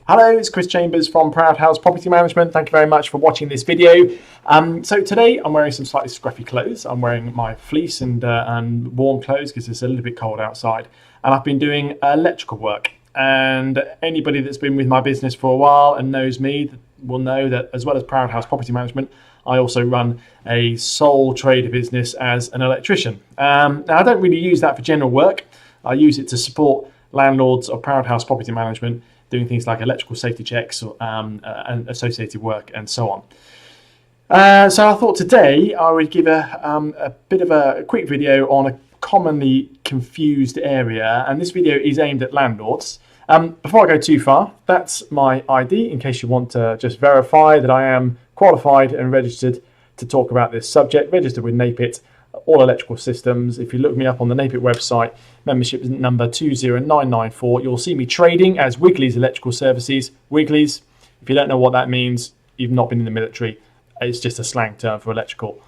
Hello, it's Chris Chambers from Proud House Property Management. Thank you very much for watching this video. So today I'm wearing some slightly scruffy clothes. I'm wearing my fleece and warm clothes because it's a little bit cold outside. And I've been doing electrical work. And anybody that's been with my business for a while and knows me will know that as well as Proud House Property Management, I also run a sole trader business as an electrician. Now I don't really use that for general work. I use it to support landlords of Proud House Property Management doing things like electrical safety checks and associated work and so on. So I thought today I would give a bit of a quick video on a commonly confused area, and this video is aimed at landlords. Before I go too far, that's my ID in case you want to just verify that I am qualified and registered to talk about this subject, registered with NAPIT, all electrical systems. If you look me up on the NAPIT website, membership number 20994, you'll see me trading as Wiggly's Electrical Services. Wiggly's, if you don't know what that means, you've not been in the military. It's just a slang term for electrical.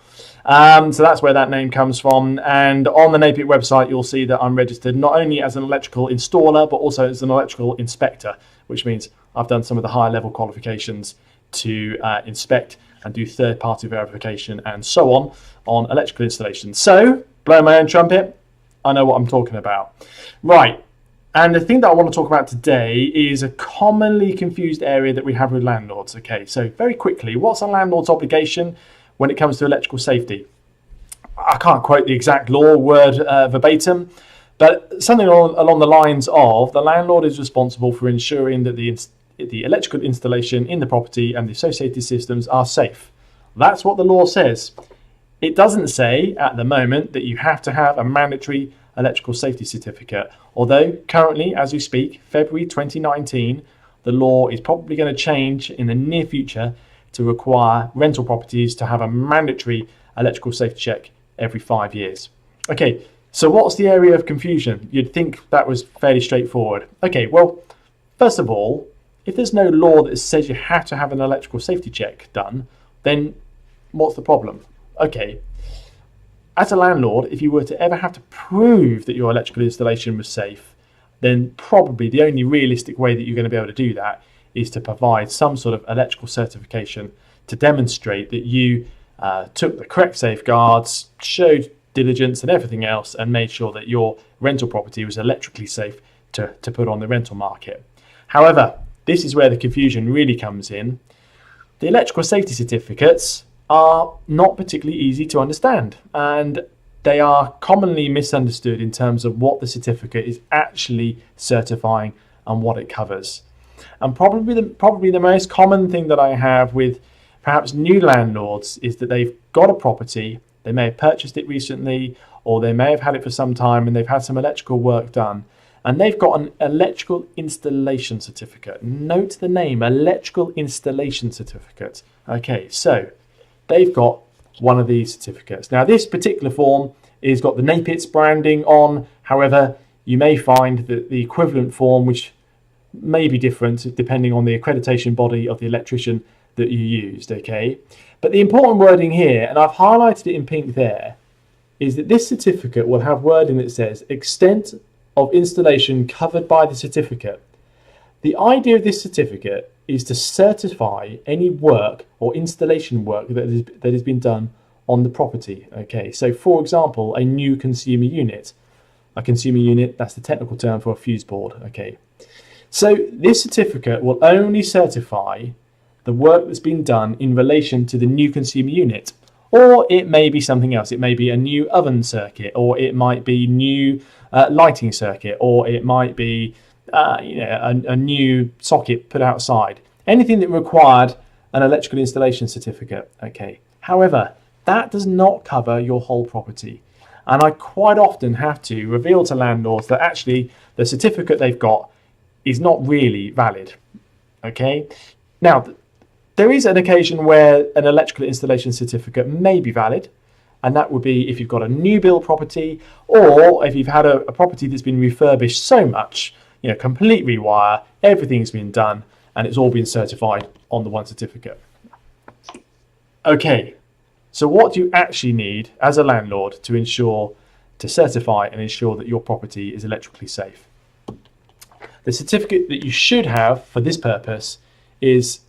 So that's where that name comes from. And on the NAPIT website, you'll see that I'm registered not only as an electrical installer, but also as an electrical inspector, which means I've done some of the higher level qualifications to inspect and do third-party verification and so on electrical installations. So, blow my own trumpet, I know what I'm talking about. Right, and the thing that I want to talk about today is a commonly confused area that we have with landlords. Okay, so very quickly, what's a landlord's obligation when it comes to electrical safety? I can't quote the exact law word verbatim, but something along the lines of the landlord is responsible for ensuring that the electrical installation in the property and the associated systems are safe. That's what the law says. It doesn't say at the moment that you have to have a mandatory electrical safety certificate, although currently, as we speak, February 2019, the law is probably going to change in the near future to require rental properties to have a mandatory electrical safety check every 5 years. Okay, so what's the area of confusion? You'd think that was fairly straightforward. Okay, well, first of all, if there's no law that says you have to have an electrical safety check done, then what's the problem? Okay, as a landlord, if you were to ever have to prove that your electrical installation was safe, then probably the only realistic way that you're going to be able to do that is to provide some sort of electrical certification to demonstrate that you took the correct safeguards, showed diligence and everything else, and made sure that your rental property was electrically safe to put on the rental market. However, this is where the confusion really comes in. The electrical safety certificates are not particularly easy to understand, and they are commonly misunderstood in terms of what the certificate is actually certifying and what it covers. And probably the most common thing that I have with perhaps new landlords is that they've got a property, they may have purchased it recently, or they may have had it for some time and they've had some electrical work done, and they've got an electrical installation certificate. Note the name, electrical installation certificate. Okay, so they've got one of these certificates. Now, this particular form has got the NAPIT's branding on. However, you may find that the equivalent form, which may be different depending on the accreditation body of the electrician that you used, okay? But the important wording here, and I've highlighted it in pink there, is that this certificate will have wording that says extent of installation covered by the certificate. The idea of this certificate is to certify any work or installation work that has been done on the property. Okay, so for example, a new consumer unit. A consumer unit, that's the technical term for a fuse board. Okay, so this certificate will only certify the work that's been done in relation to the new consumer unit, or it may be something else. It may be a new oven circuit, or it might be new lighting circuit, or it might be a new socket put outside. Anything that required an electrical installation certificate. Okay. However, that does not cover your whole property, and I quite often have to reveal to landlords that actually the certificate they've got is not really valid. Okay. Now, there is an occasion where an electrical installation certificate may be valid, and that would be if you've got a new build property, or if you've had a property that's been refurbished so much, complete rewire, everything's been done, and it's all been certified on the one certificate. Okay, so what do you actually need as a landlord to certify and ensure that your property is electrically safe? The certificate that you should have for this purpose is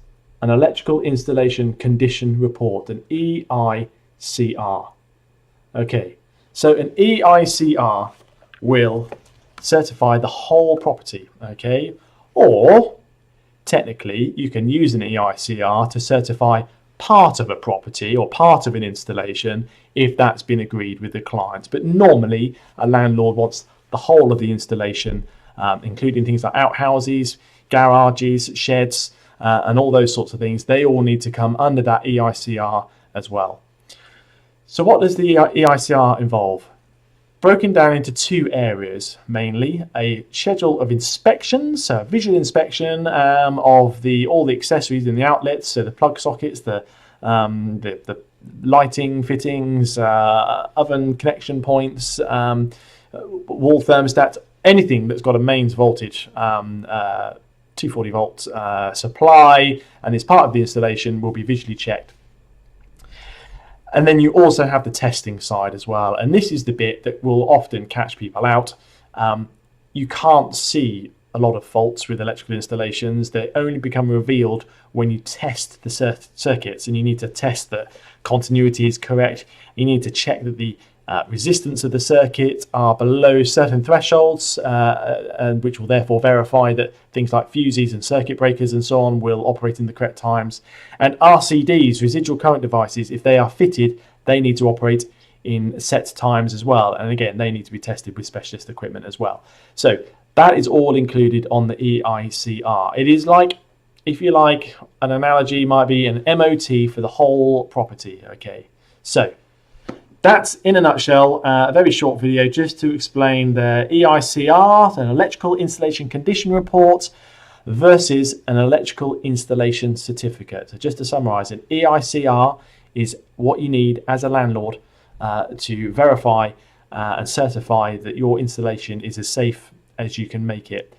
an electrical installation condition report, an EICR. Okay, so an EICR will certify the whole property, okay? Or technically, you can use an EICR to certify part of a property or part of an installation if that's been agreed with the client. But normally, a landlord wants the whole of the installation, including things like outhouses, garages, sheds, and all those sorts of things. They all need to come under that EICR as well. So what does the EICR involve? Broken down into two areas mainly: a schedule of inspections, so a visual inspection of all the accessories in the outlets, so the plug sockets, the lighting fittings, oven connection points, wall thermostats, anything that's got a mains voltage, 240 volt supply, and is part of the installation will be visually checked. And then you also have the testing side as well. And this is the bit that will often catch people out. You can't see a lot of faults with electrical installations. They only become revealed when you test the circuits, and you need to test that continuity is correct. You need to check that the resistance of the circuit are below certain thresholds, and which will therefore verify that things like fuses and circuit breakers and so on will operate in the correct times. And RCDs, residual current devices, if they are fitted, they need to operate in set times as well. And again, they need to be tested with specialist equipment as well. So that is all included on the EICR. It is like, if you like, an analogy might be an MOT for the whole property. Okay, so that's, in a nutshell, a very short video just to explain the EICR, an electrical installation condition report, versus an electrical installation certificate. So just to summarise, an EICR is what you need as a landlord to verify and certify that your installation is as safe as you can make it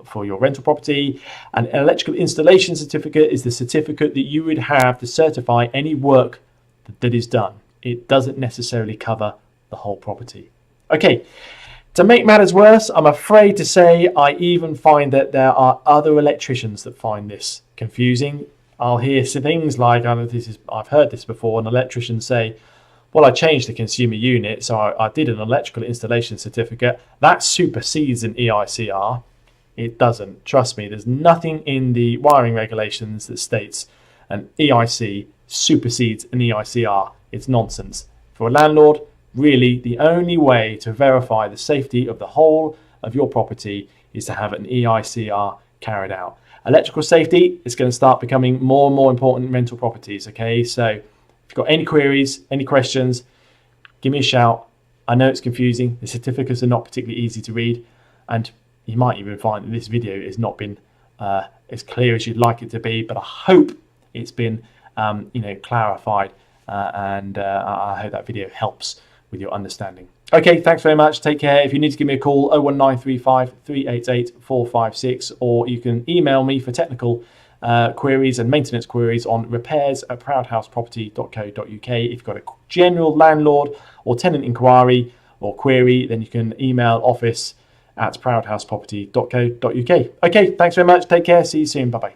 for your rental property. An electrical installation certificate is the certificate that you would have to certify any work that is done. It doesn't necessarily cover the whole property. Okay, to make matters worse, I'm afraid to say I even find that there are other electricians that find this confusing. I'll hear things like, I've heard this before, an electrician say, well, I changed the consumer unit, so I did an electrical installation certificate. That supersedes an EICR. It doesn't. Trust me, there's nothing in the wiring regulations that states an EIC supersedes an EICR. It's nonsense. For a landlord, really, the only way to verify the safety of the whole of your property is to have an EICR carried out. Electrical safety is going to start becoming more and more important in rental properties, okay? So if you've got any queries, any questions, give me a shout. I know it's confusing. The certificates are not particularly easy to read, and you might even find that this video has not been as clear as you'd like it to be, but I hope it's been clarified. And I hope that video helps with your understanding. Okay, thanks very much. Take care. If you need to give me a call, 01935 388 456, or you can email me for technical queries and maintenance queries on repairs@proudhouseproperty.co.uk. If you've got a general landlord or tenant inquiry or query, then you can email office@proudhouseproperty.co.uk. Okay, thanks very much. Take care. See you soon. Bye-bye.